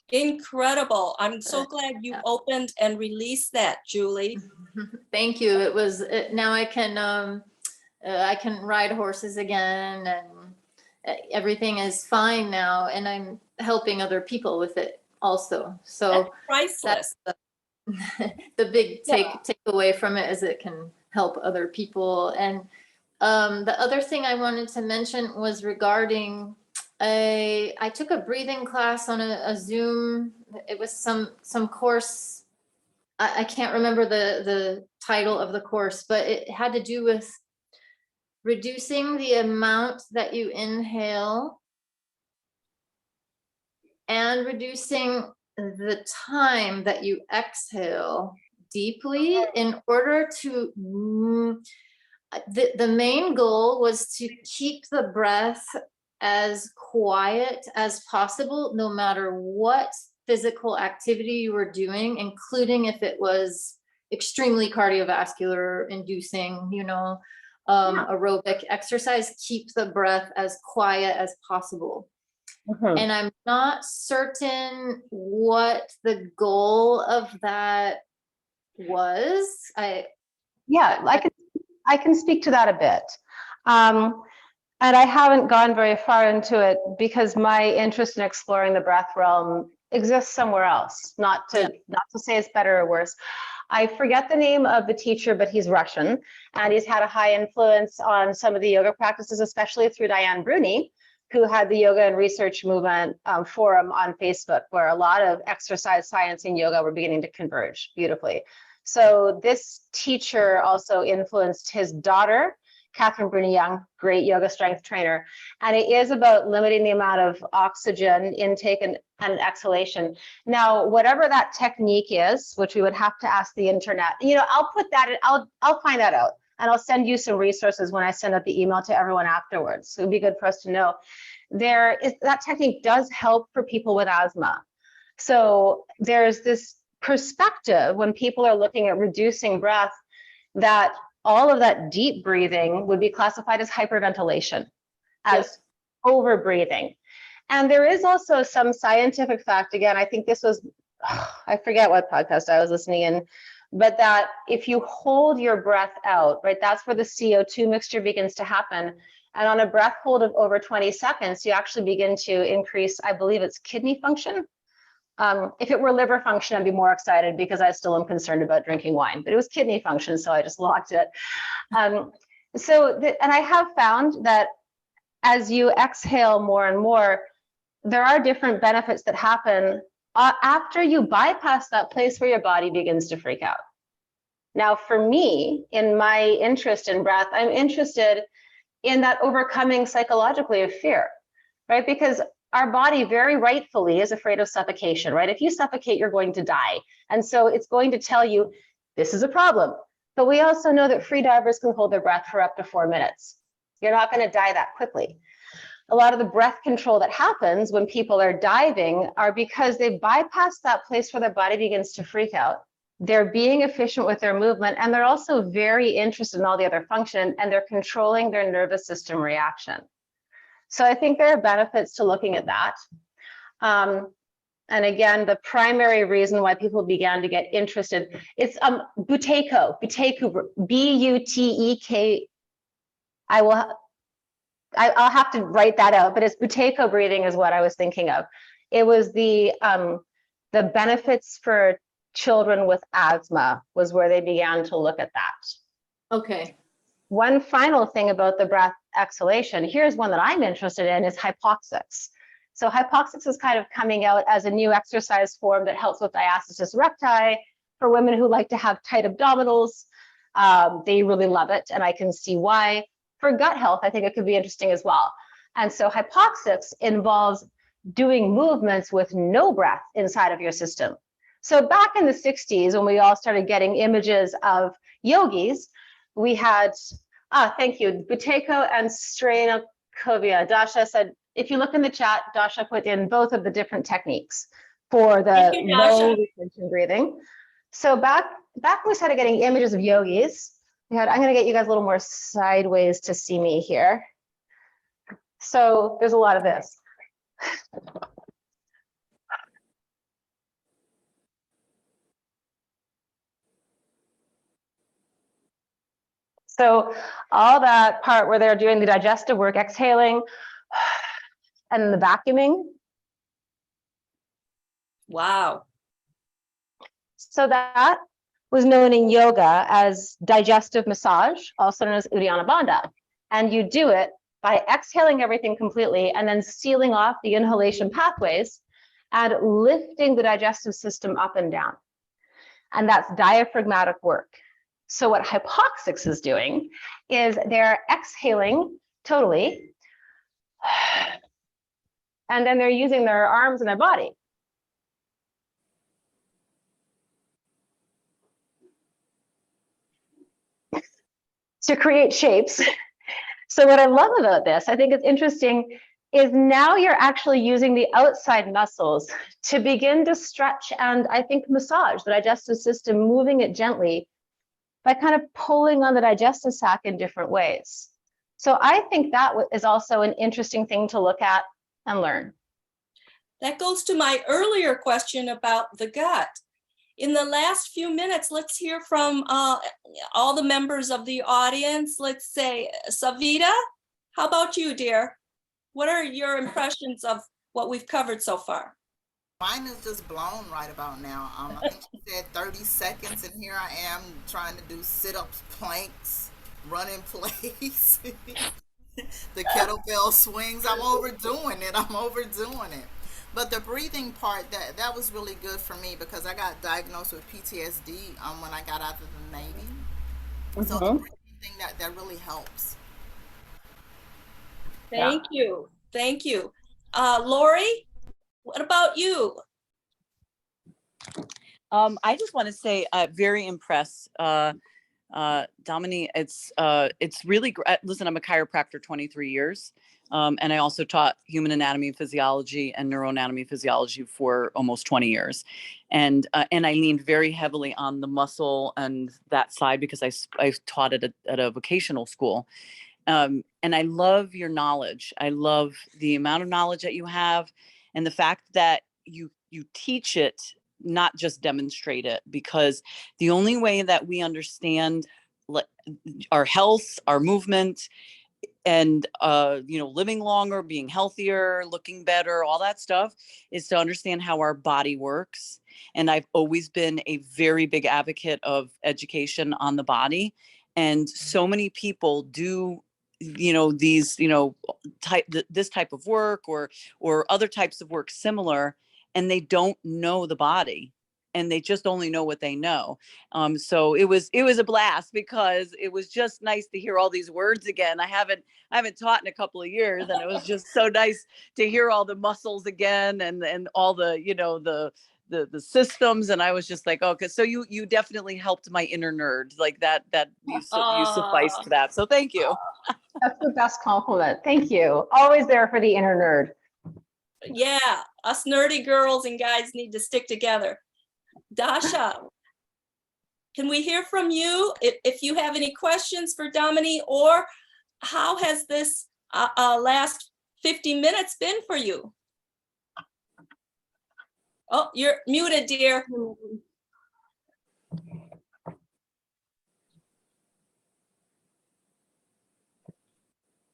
Incredible. I'm so glad you opened and released that, Julie. Thank you. It was, now I can ride horses again, and everything is fine now, and I'm helping other people with it also. So That's priceless. That's the big takeaway from it, is it can help other people. And the other thing I wanted to mention was regarding, I took a breathing class on a Zoom. It was some course. I can't remember the title of the course, but it had to do with reducing the amount that you inhale and reducing the time that you exhale deeply, in order to, the main goal was to keep the breath as quiet as possible, no matter what physical activity you were doing, including if it was extremely cardiovascular inducing, aerobic exercise. Keep the breath as quiet as possible. And I'm not certain what the goal of that was. I can speak to that a bit. And I haven't gone very far into it because my interest in exploring the breath realm exists somewhere else. Not to say it's better or worse. I forget the name of the teacher, but he's Russian, and he's had a high influence on some of the yoga practices, especially through Diane Bruni, who had the Yoga and Research Movement forum on Facebook, where a lot of exercise science and yoga were beginning to converge beautifully. So this teacher also influenced his daughter, Catherine Bruni Young, great yoga strength trainer. And it is about limiting the amount of oxygen intake and exhalation. Now, whatever that technique is, which we would have to ask the internet, I'll put that in, I'll find that out. And I'll send you some resources when I send out the email to everyone afterwards. So it'd be good for us to know. That technique does help for people with asthma. So there's this perspective when people are looking at reducing breath that all of that deep breathing would be classified as hyperventilation, as over breathing. And there is also some scientific fact, again, I think this was, I forget what podcast I was listening in, but that if you hold your breath out, right, that's where the CO2 mixture begins to happen. And on a breath hold of over 20 seconds, you actually begin to increase, I believe it's kidney function. If it were liver function, I'd be more excited because I still am concerned about drinking wine, but it was kidney function, so I just locked it. And I have found that as you exhale more and more, there are different benefits that happen after you bypass that place where your body begins to freak out. Now, for me, in my interest in breath, I'm interested in that overcoming psychologically of fear, right? Because our body very rightfully is afraid of suffocation, right? If you suffocate, you're going to die. And so it's going to tell you, this is a problem. But we also know that free divers can hold their breath for up to 4 minutes. You're not going to die that quickly. A lot of the breath control that happens when people are diving are because they bypass that place where their body begins to freak out. They're being efficient with their movement, and they're also very interested in all the other function, and they're controlling their nervous system reaction. So I think there are benefits to looking at that. And again, the primary reason why people began to get interested, it's Buteyko, B-U-T-E-K. I'll have to write that out, but it's Buteyko breathing is what I was thinking of. It was the benefits for children with asthma was where they began to look at that. Okay. One final thing about the breath exhalation, here's one that I'm interested in, is hypoxics. So hypoxics is kind of coming out as a new exercise form that helps with diastasis recti for women who like to have tight abdominals. They really love it, and I can see why. For gut health, I think it could be interesting as well. And so hypoxics involves doing movements with no breath inside of your system. So back in the 60s, when we all started getting images of yogis, we had, thank you, Buteyko and Strainakovia. Dasha said, if you look in the chat, Dasha put in both of the different techniques for the low retention breathing. So back when we started getting images of yogis, I'm going to get you guys a little more sideways to see me here. So there's a lot of this. So all that part where they're doing the digestive work, exhaling, and then the vacuuming. Wow. So that was known in yoga as digestive massage, also known as Uddiyana Bandha. And you do it by exhaling everything completely and then sealing off the inhalation pathways and lifting the digestive system up and down. And that's diaphragmatic work. So what hypoxics is doing is they're exhaling totally, and then they're using their arms and their body. To create shapes. So what I love about this, I think it's interesting, is now you're actually using the outside muscles to begin to stretch and I think massage the digestive system, moving it gently by kind of pulling on the digestive sac in different ways. So I think that is also an interesting thing to look at and learn. That goes to my earlier question about the gut. In the last few minutes, let's hear from all the members of the audience. Let's say, Savita, how about you, dear? What are your impressions of what we've covered so far? Mine is just blown right about now. I think she said 30 seconds, and here I am trying to do sit-ups, planks, run in place, the kettlebell swings. I'm overdoing it. But the breathing part, that was really good for me because I got diagnosed with PTSD when I got out of the Navy. So the breathing thing that really helps. Thank you. Thank you. Lori, what about you? I just want to say, very impressed. Domini, it's really great. Listen, I'm a chiropractor 23 years. And I also taught human anatomy and physiology and neuroanatomy and physiology for almost 20 years. And I leaned very heavily on the muscle and that side because I taught at a vocational school. And I love your knowledge. I love the amount of knowledge that you have and the fact that you teach it, not just demonstrate it, because the only way that we understand our health, our movement, and living longer, being healthier, looking better, all that stuff is to understand how our body works. And I've always been a very big advocate of education on the body. And so many people do these this type of work or other types of work similar, and they don't know the body, and they just only know what they know. So it was a blast because it was just nice to hear all these words again. I haven't taught in a couple of years, and it was just so nice to hear all the muscles again and all the the systems. And I was just like, okay, so you definitely helped my inner nerd, like that you sufficed to that. So thank you. That's the best compliment. Thank you. Always there for the inner nerd. Yeah, us nerdy girls and guys need to stick together. Dasha, can we hear from you if you have any questions for Domini, or how has this last 50 minutes been for you? Oh, you're muted, dear.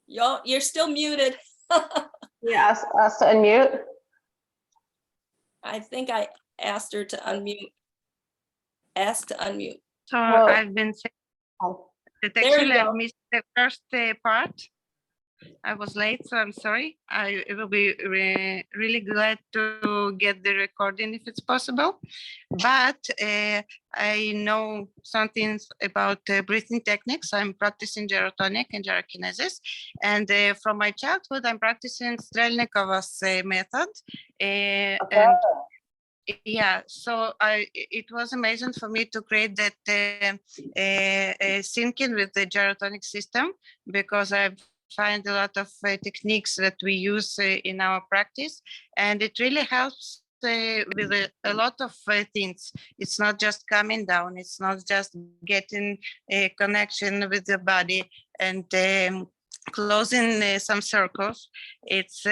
You're still muted. Yeah, ask to unmute. I think I asked her to unmute. Asked to unmute. So Well, I've been saying that There you actually I go. missed the first part. I was late, so I'm sorry. I will be really glad to get the recording if it's possible. But I know some things about breathing techniques. I'm practicing gyrotonic and gyrokinesis. And from my childhood, I'm practicing Strelnikova's method. And yeah, so it was amazing for me to create that syncing with the gyrotonic system, because I've find a lot of techniques that we use in our practice, and it really helps with a lot of things. It's not just coming down, it's not just getting a connection with the body and closing some circles. It's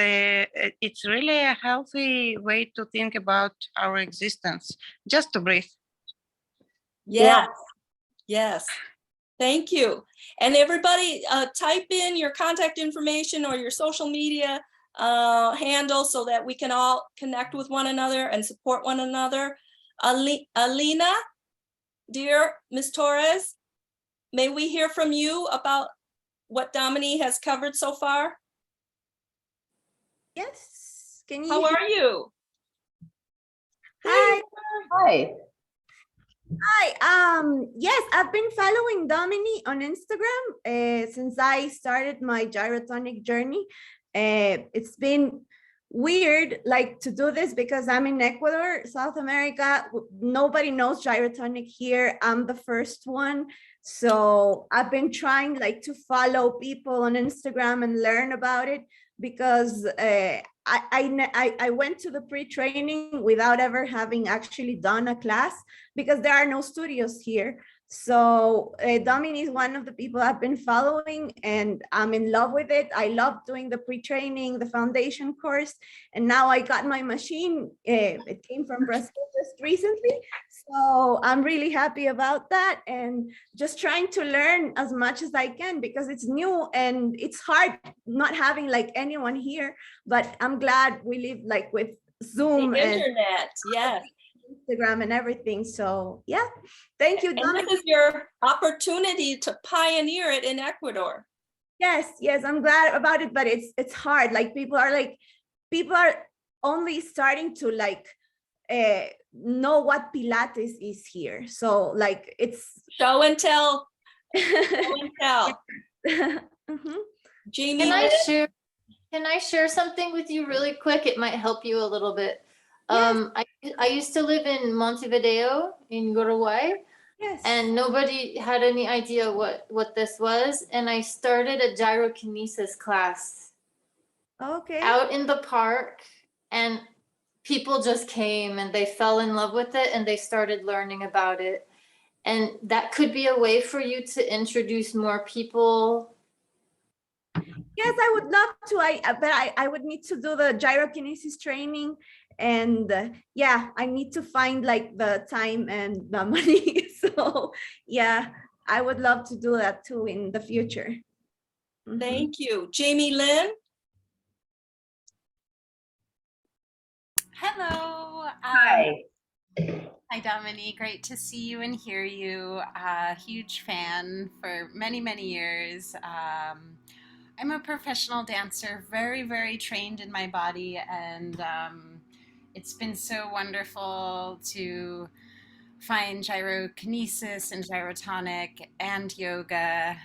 really a healthy way to think about our existence, just to breathe. Yes. Yes. Thank you. And everybody type in your contact information or your social media handle so that we can all connect with one another and support one another. Alina, dear Ms. Torres, may we hear from you about what Domini has covered so far? Yes. Can you? How are you? Hi. Hi. Hi. Yes, I've been following Domini on Instagram since I started my gyrotonic journey. It's been weird, like, to do this because I'm in Ecuador, South America. Nobody knows gyrotonic here. I'm the first one. So I've been trying, like, to follow people on Instagram and learn about it, because I went to the pre-training without ever having actually done a class, because there are no studios here. So Domini is one of the people I've been following, and I'm in love with it. I love doing the pre-training, the foundation course, and now I got my machine. It came from Brazil just recently. So I'm really happy about that, and just trying to learn as much as I can, because it's new and it's hard not having, like, anyone here. But I'm glad we live, like, with Zoom The and internet, yes. Instagram and everything. So yeah, thank you, And Dominic. this is your opportunity to pioneer it in Ecuador. Yes, I'm glad about it, but it's hard. Like, people are only starting to like know what Pilates is here. So like it's Show and tell. Show and tell. Mhm. Jamie, Can I share something with you really quick? It might help you a little bit. Yes. I used to live in Montevideo in Uruguay, Yes. and nobody had any idea what this was. And I started a gyrokinesis class Okay. out in the park, and people just came and they fell in love with it and they started learning about it. And that could be a way for you to introduce more people. Yes, I would love to. But I would need to do the gyrokinesis training, and yeah, I need to find like the time and the money. So yeah, I would love to do that too in the future. Mhm. thank you. Jamie Lynn. Hello. Hi. Hi, Domini. Great to see you and hear you. Huge fan for many, many years. I'm a professional dancer, very, very trained in my body, and it's been so wonderful to find gyrokinesis and gyrotonic and yoga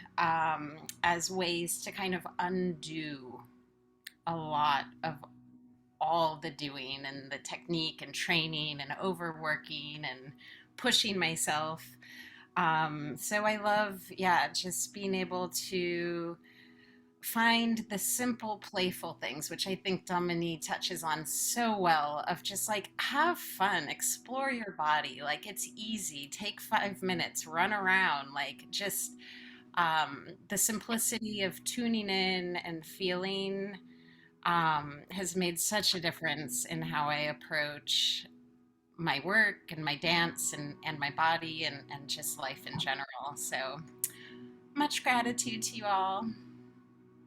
as ways to kind of undo a lot of all the doing and the technique and training and overworking and pushing myself. So I love, yeah, just being able to find the simple, playful things, which I think Dominique touches on so well, of just like have fun, explore your body. Like it's easy, take 5 minutes, run around, like just the simplicity of tuning in and feeling has made such a difference in how I approach my work and my dance and my body and just life in general. So much gratitude to you all.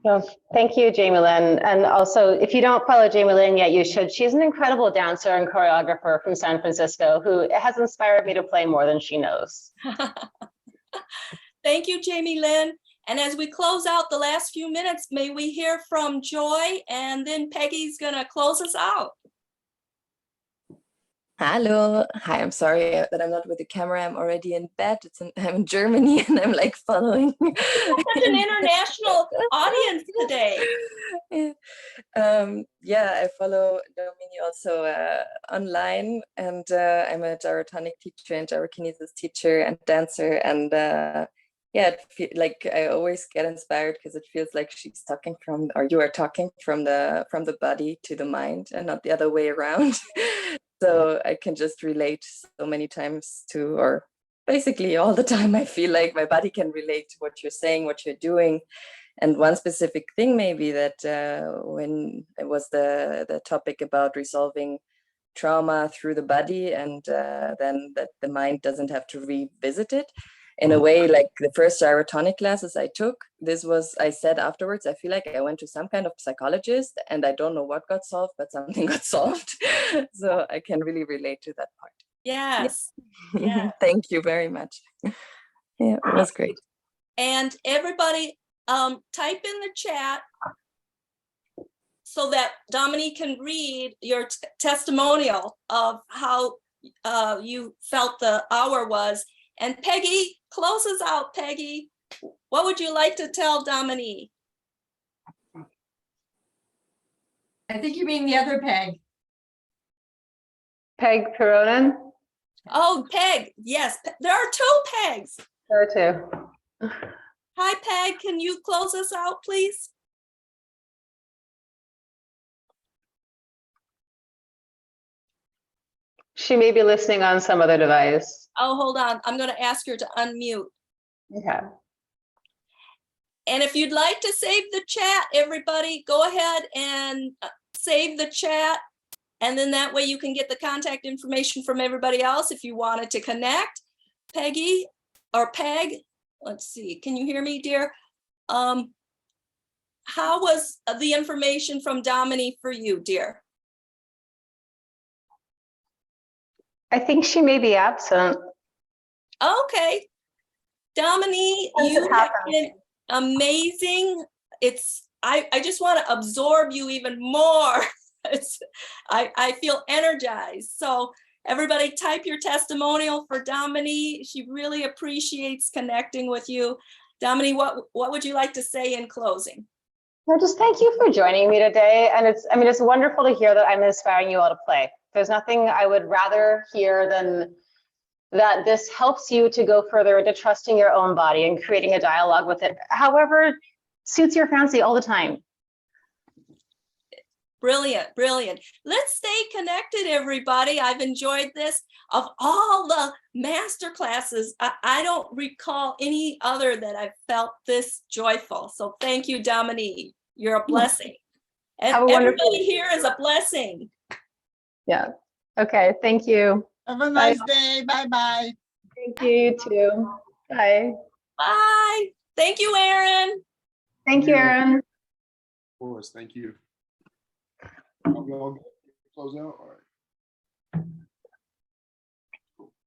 Well, thank you, Jamie Lynn. And also, if you don't follow Jamie Lynn yet, you should. She's an incredible dancer and choreographer from San Francisco who has inspired me to play more than she knows. Thank you, Jamie Lynn. And as we close out the last few minutes, may we hear from Joy, and then Peggy's gonna close us out. Hello. Hi, I'm sorry that I'm not with the camera. I'm already in bed. I'm in Germany and I'm like following. Such an international audience today. Yeah, I follow Domini also online, and I'm a gyrotonic teacher and gyrokinesis teacher and dancer. And yeah, like I always get inspired because it feels like she's talking from, or you are talking from the body to the mind and not the other way around. So I can just relate so many times to, or basically all the time, I feel like my body can relate to what you're saying, what you're doing. And one specific thing maybe that when it was the topic about resolving trauma through the body, and then that the mind doesn't have to revisit it. In a way, like the first gyrotonic classes I took, this was, I said afterwards, I feel like I went to some kind of psychologist and I don't know what got solved, but something got solved. So I can really relate to that part. Yes. Yeah. Yes. Thank you very much. Yeah, it was great. And everybody type in the chat so that Dominique can read your testimonial of how you felt the hour was. And Peggy, close us out, Peggy. What would you like to tell Dominique? I think you mean the other Peg. Peg Peronin? Oh, Peg. Yes, there are two Pegs. Her too. Hi, Peg. Can you close us out, please? She may be listening on some other device. Oh, hold on. I'm going to ask her to unmute. Okay. And if you'd like to save the chat, everybody, go ahead and save the chat. And then that way you can get the contact information from everybody else if you wanted to connect. Peggy or Peg, let's see. Can you hear me, dear? How was the information from Domini for you, dear? I think she may be absent. Okay. Domini, you have been amazing. I just want to absorb you even more. I feel energized. So everybody type your testimonial for Domini. She really appreciates connecting with you. Domini, what would you like to say in closing? Well, just thank you for joining me today. And it's wonderful to hear that I'm inspiring you all to play. There's nothing I would rather hear than that this helps you to go further into trusting your own body and creating a dialogue with it, however suits your fancy all the time. Brilliant, brilliant. Let's stay connected, everybody. I've enjoyed this. Of all the master classes, I don't recall any other that I've felt this joyful. So thank you, Dominique. You're a blessing. And everybody here is a blessing. Yeah. Okay. Thank you. Have a nice day. Bye-bye. Thank you. You too. Bye. Bye. Thank you, Aaron. Thank you, Aaron. Of course. Thank you. Are we all good? Close out? All right.